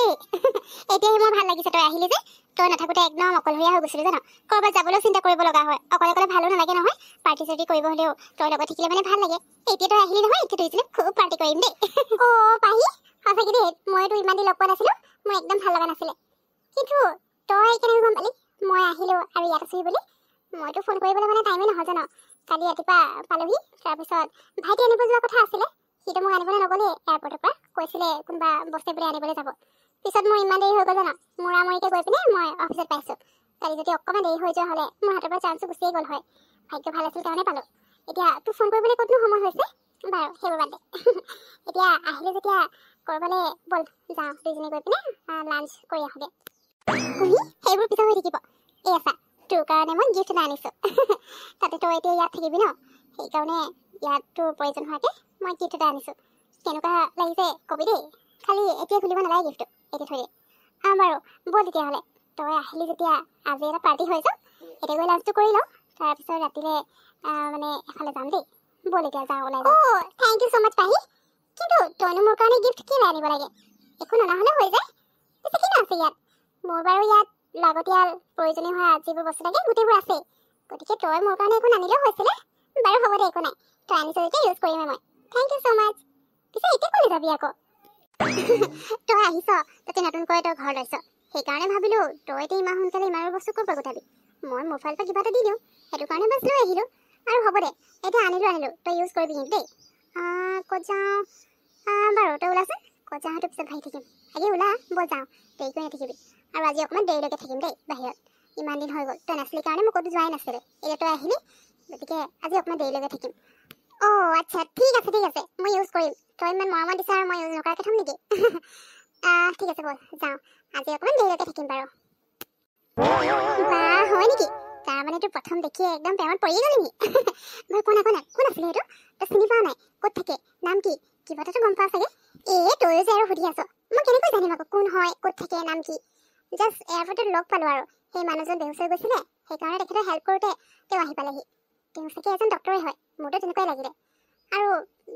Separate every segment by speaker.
Speaker 1: দেই এতিয়াই মোৰ ভাল লাগিছে তই আহিলি যে তই নাথাকোতে একদম অকলশৰীয়া হৈ গৈছিলি জানো কৰবাত যাবলৈ চিন্তা কৰিব লগা হয় অকলে অকলে ভালো নালাগে নহয় পাৰ্টি চাৰ্টি কৰিব হ'লেও তই লগত থাকিলে মানে ভাল লাগে এতিয়া তই আহিলি নহয় এতিয়া তুই খুব পাৰ্টি কৰিম দেই অ পাহি সঁচাকে দেই মইতো ইমান দিন লগ পোৱা নাছিলো মোৰ একদম ভাল লগা নাছিলে কিন্তু তই কেনেকৈ গম পালি মই আহিলো আৰু ইয়াত আছো বুলি মইতো ফোন কৰিবলৈ মানে টাইমে নহয় জানো কালি ৰাতিপুৱা পালোহি তাৰপিছত ভাইটি আনিব যোৱা কথা আছিলে সিটো মোক আনিবলৈ নগ'লে এয়াৰপৰ্টৰ পৰা কৈছিলে কোনোবা বস্তু বুলি আনিবলৈ যাব পিছত মোৰ ইমান দেৰি হৈ গ'ল জানো মূৰামূৰিকৈ গৈ পিনে মই অফিচত পাইছোঁ কালি যদি অকণমান দেৰি হৈ যোৱা হ'লে মোৰ হাতৰ পৰা চান্সটো গুচিয়ে গ'ল হয় ভাগ্য ভাল আছিল কাৰণে পালোঁ এতিয়া তোক ফোন কৰিবলৈ ক'তনো সময় হৈছে বাৰু সেইবোৰ বাদ দে এতিয়া আহিলে যেতিয়া ক'ৰবালৈ ব'ল যাওঁ দুইজনী গৈ পিনে লাঞ্চ কৰি আহোঁগৈ কুহি সেইবোৰ পিছত হৈ থাকিব এই আছা তোৰ কাৰণে মই গিফ্ট এটা আনিছোঁ তাতে তই এতিয়া ইয়াত থাকিবি ন সেইকাৰণে ইয়াত তোৰ প্ৰয়োজন হোৱাকৈ মই গিফ্ট এটা আনিছোঁ কেনেকুৱা লাগিছে কবি দেই খালি এতিয়া খুলিব নালাগে গিফ্টটো এতিয়া থৈ দে বাৰু ব'ল তেতিয়াহ'লে তই আহিলি যেতিয়া আজি এটা পাৰ্টি হৈ যাওক এতিয়া গৈ লাঞ্চটো কৰি লওঁ তাৰপিছত ৰাতিলৈ মানে এফালে যাম দেই ব'ল এতিয়া যাওঁ ওলাই যাওঁ অ' থেংক ইউ ছ' মাছ পাহি কিন্তু তইনো মোৰ কাৰণে গিফ্ট কেলৈ আনিব লাগে একো ননাহ'লে হৈ যায় পিছে কিনো আছে ইয়াত মোৰ বাৰু ইয়াত লাগতিয়াল প্ৰয়োজনীয় হোৱা যিবোৰ বস্তু লাগে গোটেইবোৰ আছে গতিকে তই মোৰ কাৰণে একো নানিলেও হৈছিলে বাৰু হ'ব দে একো নাই তই আনিছ যেতিয়া ইউজ কৰিমেই মই থেংক ইউ ছ' মাছ পিছে এতিয়া ক'লৈ যাবি আকৌ তই আহিছ তাতে নতুনকৈ তই ঘৰ লৈছ সেইকাৰণে ভাবিলোঁ তই এতিয়া ইমান সোনকালে ইমানো বস্তু ক'ৰ পৰা গোটাবি মই মোৰ ফালৰ পৰা কিবা এটা দি দিওঁ সেইটো কাৰণে বাছ লৈ আহিলোঁ আৰু হ'ব দে এতিয়া আনিলোঁ তই ইউজ কৰিবি কিন্তু দেই ক'ত যাওঁ বাৰু তই ওলাচোন ক'ত যাওঁ সেইটো পিছত ভাবি থাকিম আগে ওলা ব'ল যাওঁ দেৰি কৰি নাথাকিবি আৰু আজি অকণমান দেৰিলৈকে থাকিম দেই বাহিৰত ইমান দিন হৈ গ'ল তই নাছিলি কাৰণে মই ক'তো যোৱাই নাছিলে এতিয়া তই আহিলি গতিকে আজি অকণমান দেৰিলৈকে থাকিম অ' আচ্ছা ঠিক আছে মই ইউজ কৰিম তই ইমান মৰমত দিছা আৰু মই ইউজ নকৰাকৈ থ'ম নেকি ঠিক আছে ব'ল যাওঁ আজি অকণমান দেৰিলৈকে থাকিম বাৰু বাহ হয় নেকি তাৰমানে তোৰ প্ৰথম দেখিয়ে একদম প্ৰেমত পৰি গ'লি নেকি বাৰু কোন আছিলে সেইটো তই চিনি পোৱা নাই ক'ত থাকে নাম কি কিবা এটাতো গম পাৱ চাগে তয়ো যে আৰু সুধি আছ মই কেনেকৈ জানিম আকৌ কোন হয় ক'ত থাকে নাম কি জাষ্ট এয়াৰপৰ্টত লগ পালোঁ আৰু সেই মানুহজন বেহুচ হৈ গৈছিলে সেইকাৰণে তেখেতৰ হেল্প কৰোঁতে তেওঁ আহি পালেহি তেওঁ চাগে এজন ডক্টৰে হয় মোৰতো তেনেকুৱাই লাগিলে আৰু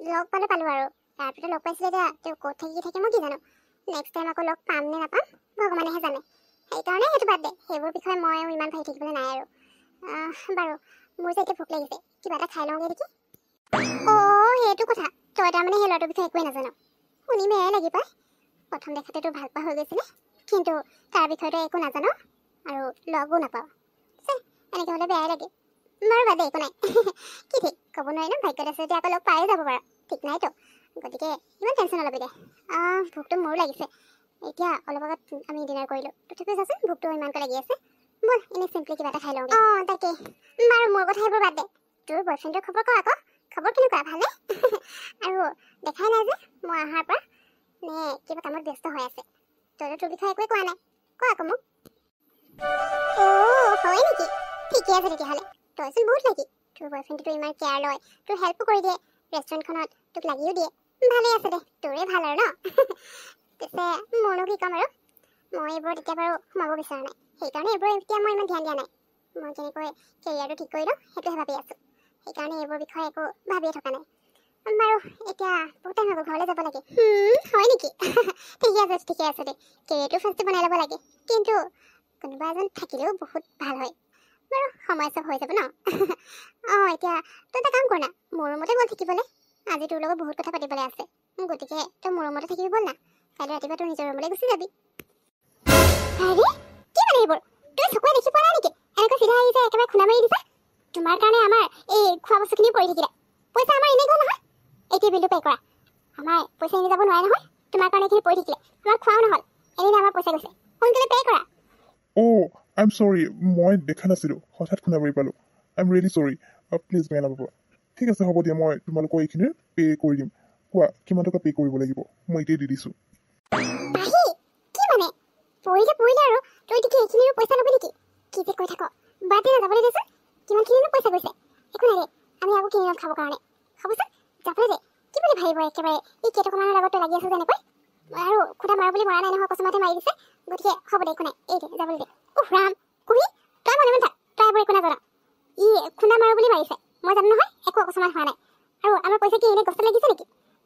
Speaker 1: লগ পালোঁ আৰু এয়াৰপৰ্টত লগ পাইছিলে এতিয়া তেওঁ ক'ত থাকে মই কি জানো নেক্সট টাইম আকৌ লগ পাম নে নাপাম ভগৱানেহে জানে সেইকাৰণে সেইটো বাদ দে সেইবোৰ বিষয়ে মই ইমান ভাবি থাকিবলৈ নাই আৰু বাৰু মোৰ যে এতিয়া ভোক লাগিছে কিবা এটা খাই লওঁগৈ নেকি অ' সেইটো কথা তই তাৰমানে সেই ল'ৰাটোৰ বিষয়ে একোৱেই নাজানো শুনি বেয়াই লাগি পায় প্ৰথম দেখাতেতো ভাল পোৱা হৈ গৈছিলে কিন্তু তাৰ বিষয়টো একো নাজানো আৰু লগো নাপাওঁ এনেকৈ হ'লে বেয়াই লাগে বাৰু বাদে একো নাই কি ঠিক ক'ব নোৱাৰি ন ভাগ্যত আছে যেতিয়া আকৌ লগ পায়ে যাব পাৰা ঠিক নাইতো গতিকে ইমান টেনশ্যন নল'বি দে ভোকটো মোৰো লাগিছে এতিয়া অলপ আগত আমি ডিনাৰ কৰিলোঁ তথাপিও চাচোন ভোকটো ইমানকৈ লাগি আছে ব'ল এনেই চিম্পলি কিবা এটা খাই লওঁ তাকে বাৰু মোৰ কথা সেইবোৰ বাদ দে তোৰ বয়ফ্ৰেণ্ডৰ খবৰ ক আকৌ খবৰ কেনেকুৱা ভালে আৰু দেখাই নাই যে মই অহাৰ পৰা নে কিবা কামত ব্যস্ত হৈ আছে তই তোৰ বিষয়ে একোৱে কোৱা নাই ক আকৌ মোক অ' হয় নেকি ঠিকে আছে তেতিয়াহ'লে তইচোন বহুত লাগি তোৰ বয়ফ্ৰেণ্ডটো ইমান কেয়াৰ লয় তোৰ হেল্পো কৰি দিয়ে ৰেষ্টুৰেণ্টখনত তোক লাগিও দিয়ে ভালেই আছে দে তোৰে ভাল আৰু ন পিছে মোৰনো কি ক'ম আৰু মই এইবোৰত এতিয়া বাৰু সোমাব বিচৰা নাই সেইকাৰণে এইবোৰ এতিয়া মই ইমান ধ্যান দিয়া নাই মই কেনেকৈ কেৰিয়াৰটো ঠিক কৰি লওঁ সেইটোহে ভাবি আছোঁ সেইকাৰণে এইবোৰ বিষয়ে একো ভাবিয়ে থকা নাই বাৰু এতিয়া বহুত টাইম হ'ব ঘৰলৈ যাব লাগে হয় নেকি ঠিকে আছে দে কেৰিয়াৰটো ফাৰ্ষ্টে বনাই ল'ব লাগে কিন্তু কোনোবা এজন থাকিলেও বহুত ভাল হয় বাৰু সময় চব হৈ যাব ন এতিয়া তই এটা কাম কৰ না মোৰ ৰুমতে ব'ল থাকিবলৈ আজি তোৰ লগত বহুত কথা পাতিবলৈ আছে গতিকে তই মোৰ ৰুমতে থাকিবি ব'ল না কাইলৈ ৰাতিপুৱা তোৰ নিজৰ ৰুমলৈ গুচি যাবি আৰে কি মানে এইবোৰ তই চকুৱে দেখি পোৱা নাই নেকি এনেকৈ চিধা আহিছে একেবাৰে খুন্দা মাৰি দিছা তোমাৰ কাৰণে আমাৰ এই খোৱা বস্তুখিনি পৰি থাকিলে পইচা আমাৰ এনেই গ'ল নহয় এতিয়া বিলটো পে' কৰা আমাৰ পইচা এনে যাব নোৱাৰে নহয় তোমাৰ কাৰণে এইখিনি পৰি থাকিলে আমাৰ খোৱাও নহ'ল এনেই আমাৰ পইচা গৈছে সোনকালে পে' কৰা
Speaker 2: আই এম চৰি মই দেখা নাছিলোঁ হঠাৎ খুন্দা মাৰি পালোঁ আই এম ৰিয়েলি চৰি প্লিজ বেয়া নাপাব ঠিক আছে হ'ব দিয়া মই তোমালোকৰ এইখিনিৰ পে' কৰি দিম কোৱা কিমান টকা পে' কৰিব লাগিব মই এতিয়াই দি দিছোঁ
Speaker 1: পৰিলে আৰু তই এতিয়া এইখিনিৰো পইচা ল'বি নেকি কি যে কৈ থাক বাদ দে যাবলৈ দেচোন কিমানখিনিনো পইচা গৈছে একো নাই দে আমি আকৌ কিনি ল'ম খাবৰ কাৰণে খাবচোন যাবলৈ দে কি বুলি ভাবিব একেবাৰে এই কেইটকামানৰ লগত তই লাগি আছো যেনেকৈ আৰু খুটা মাৰো বুলি মৰা নাই নহয় কচমাতে মাৰি দিছে গতিকে হ'ব দে একো নাই এই দে যাবলৈ দে ৰাম কুহি তই মনে থাক তই এইবোৰ একো নাজান ই খুন্দা মাৰো বুলি মাৰিছে মই জানো নহয় একো অকস্মাত হোৱা নাই আৰু আমাৰ পইচা কি এনেই গছত লাগিছে নেকি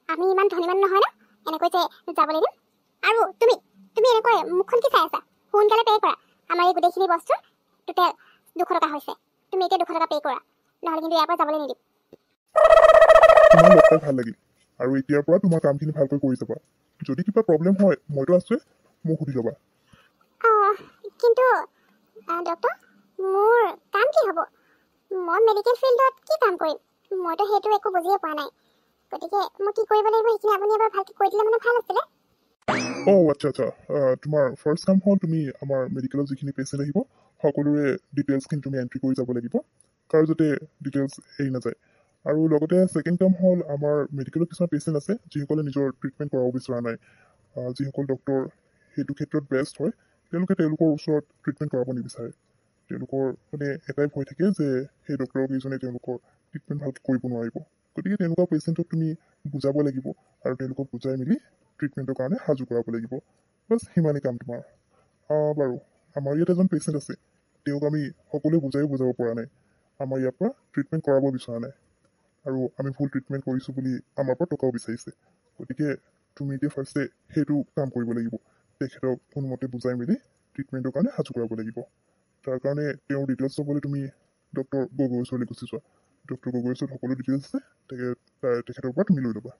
Speaker 1: আমি ইমান ধনী মানুহ নহয় ন এনেকৈ যে যাবলৈ দিম আৰু তুমি তুমি এনেকৈ মুখখন কি চাই আছা? সোনকালে পে' কৰা। আমাৰ এই গোটেইখিনি বস্তু টোটেল 200 টকা হৈছে। তুমি এতিয়া 200 টকা পে' কৰা, নহ'লে কিন্তু ইয়াৰ পৰা যাবলৈ নিদিম।
Speaker 2: তোমাৰ লগ পাই ভাল লাগিল আৰু এতিয়াৰ পৰা তোমাৰ কামখিনি ভালকৈ কৰি যাবা। যদি কিবা প্ৰব্লেম হয় মইতো আছোৱে, মোক সুধি ল'বা।
Speaker 1: কিন্তু ডক্টৰ, মোৰ কাম কি হ'ব? মই মেডিকেল ফিল্ডত কি কাম কৰিম? মইতো সেইটো একো বুজিয়ে পোৱা নাই। গতিকে মই কি কৰিব লাগিব সেইখিনি আপুনি এবাৰ ভালকৈ কৈ দিলে মানে ভাল আছিলে।
Speaker 2: আচ্ছা তোমাৰ ফাৰ্ষ্ট কাম হ'ল তুমি আমাৰ মেডিকেলত যিখিনি পেচেণ্ট আহিব সকলোৰে ডিটেইলছখিনি তুমি এণ্ট্ৰি কৰি যাব লাগিব, কাৰো যাতে ডিটেইলছ এৰি নাযায়। আৰু লগতে ছেকেণ্ড কাম হ'ল আমাৰ মেডিকেলত কিছুমান পেচেণ্ট আছে যিসকলে নিজৰ ট্ৰিটমেণ্ট কৰাব বিচৰা নাই, যিসকল ডক্টৰ সেইটো ক্ষেত্ৰত বেষ্ট হয় তেওঁলোকে তেওঁলোকৰ ওচৰত ট্ৰিটমেণ্ট কৰাব নিবিচাৰে। তেওঁলোকৰ মানে এটাই ভয় থাকে যে সেই ডক্টৰ কেইজনে তেওঁলোকৰ ট্ৰিটমেণ্ট ভালকৈ কৰিব নোৱাৰিব। গতিকে তেনেকুৱা পেচেণ্টক তুমি বুজাব লাগিব আৰু তেওঁলোকক বুজাই মেলি ট্ৰিটমেণ্টৰ কাৰণে সাজু কৰাব লাগিব। বাছ সিমানেই কাম তোমাৰ। বাৰু আমাৰ ইয়াত এজন পেচেণ্ট আছে, তেওঁক আমি সকলোৱে বুজাব পৰা নাই, আমাৰ ইয়াৰ পৰা ট্ৰিটমেণ্ট কৰাব বিচৰা নাই আৰু আমি ভুল ট্ৰিটমেণ্ট কৰিছোঁ বুলি আমাৰ পৰা টকাও বিচাৰিছে। গতিকে তুমি এতিয়া ফাৰ্ষ্টে সেইটো কাম কৰিব লাগিব, তেখেতক কোনোমতে বুজাই মেলি ট্ৰিটমেণ্টৰ কাৰণে সাজু কৰাব লাগিব। তাৰ কাৰণে তেওঁৰ ডিটেইলছ ল'বলৈ তুমি ডক্টৰ গগৈৰ ওচৰলৈ গুচি যোৱা। ডক্টৰ গগৈৰ ওচৰত সকলো ডিটেইলছ আছে, তেখেতৰ পৰা তুমি লৈ ল'বা।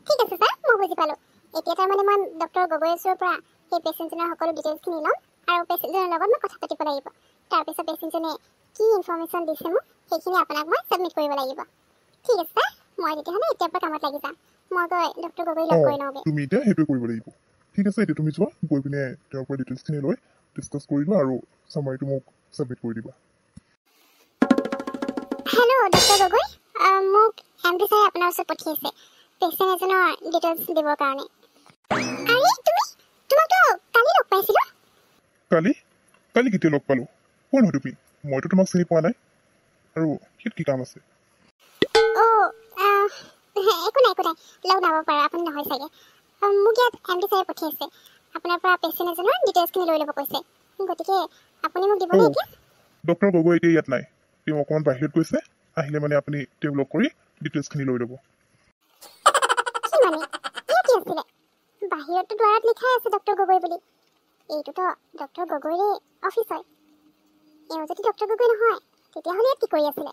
Speaker 1: ঠিক আছে ছাৰ, মই বুজি পালোঁ। এতিয়া তাৰমানে মই ডক্টৰ গগৈৰ ওচৰৰ পৰা সেই পেচেণ্টজনৰ সকলো ডিটেইলছখিনি ল'ম আৰু পেচেণ্টজনৰ লগত মই কথা পাতিব লাগিব। তাৰপিছত পেচেণ্টজনে কি ইনফৰ্মেশ্যন দিছে মোক সেইখিনি আপোনাক মই ছাবমিট কৰিব লাগিব। ঠিক আছে ছাৰ, মই তেতিয়াহ'লে এতিয়াৰ পৰা কামত লাগি যাম। মই গৈ ডক্টৰ গগৈ লগ কৰি লওঁগৈ।
Speaker 2: তুমি এতিয়া সেইটোৱে কৰিব লাগিব। ঠিক আছে, এতিয়া তুমি যোৱা, গৈ পিনে তেওঁৰ পৰা ডিটেইলছখিনি লৈ ডিছকাছ কৰি লোৱা আৰু চামাৰিটো মোক ছাবমিট কৰি দিবা।
Speaker 1: হেল্ল' ডক্টৰ গগৈ, মোক এমডি ছাৰে আপোনাৰ ওচৰত পঠিয়াইছে পেচেণ্ট এজনৰ ডিটেইলছ দিবৰ কাৰণে। আৰে তোমাকতো কালি লগ পাইছিলোঁ।
Speaker 2: কালি কেতিয়া লগ পালোঁ? কোন হয় তুমি? মইতো তোমাক চিনি পোৱা নাই আৰু ইয়াত কি কাম আছে?
Speaker 1: একো নাই লগ নাপাব পাৰে, আপুনি নহয় চাগে। মোক ইয়াত এমডি ছাৰে পঠিয়াইছে আপোনাৰ পৰা পেচেণ্ট এজনৰ ডিটেইলছখিনি লৈ ল'ব কৈছে। গতিকে আপুনি মোক দিবনে এতিয়া?
Speaker 2: ডক্টৰ গগৈ এতিয়া ইয়াত নাই, তেওঁ অকণমান বাহিৰত গৈছে। আহিলে মানে আপুনি তেওঁক লগ কৰি ডিটেইলছখিনি লৈ ল'ব।
Speaker 1: কি মানে এয়া কি আছিলে? বাহিৰতো দুৱাৰত লিখাই আছে ডক্টৰ গগৈ বুলি। এইটোতো ডক্টৰ গগৈৰে অফিচ হয়। এওঁ যদি ডক্টৰ গগৈ নহয় তেতিয়াহ'লে ইয়াত কি কৰি আছিলে?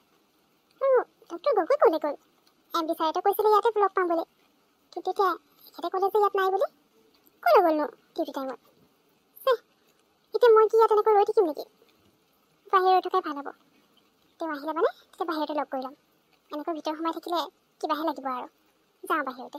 Speaker 1: আৰু ডক্টৰ গগৈ ক'লে গ'ল? এমডি ছাৰেতো কৈছিলে ইয়াতে লগ পাম বুলি, কিন্তু এতিয়া এখেতে ক'লে যে ইয়াত নাই বুলি। ক'লৈ গ'লনো ডিউটি টাইমত? এতিয়া মই কি ইয়াত এনেকৈ ৰৈ থাকিম নেকি? বাহিৰত ৰৈ থকাই ভাল হ'ব। তেওঁ আহিলে মানে তেতিয়া বাহিৰতে লগ কৰি ল'ম। এনেকৈ ভিতৰত সোমাই থাকিলে কিবাহে লাগিব আৰু। যাওঁ বাহিৰতে।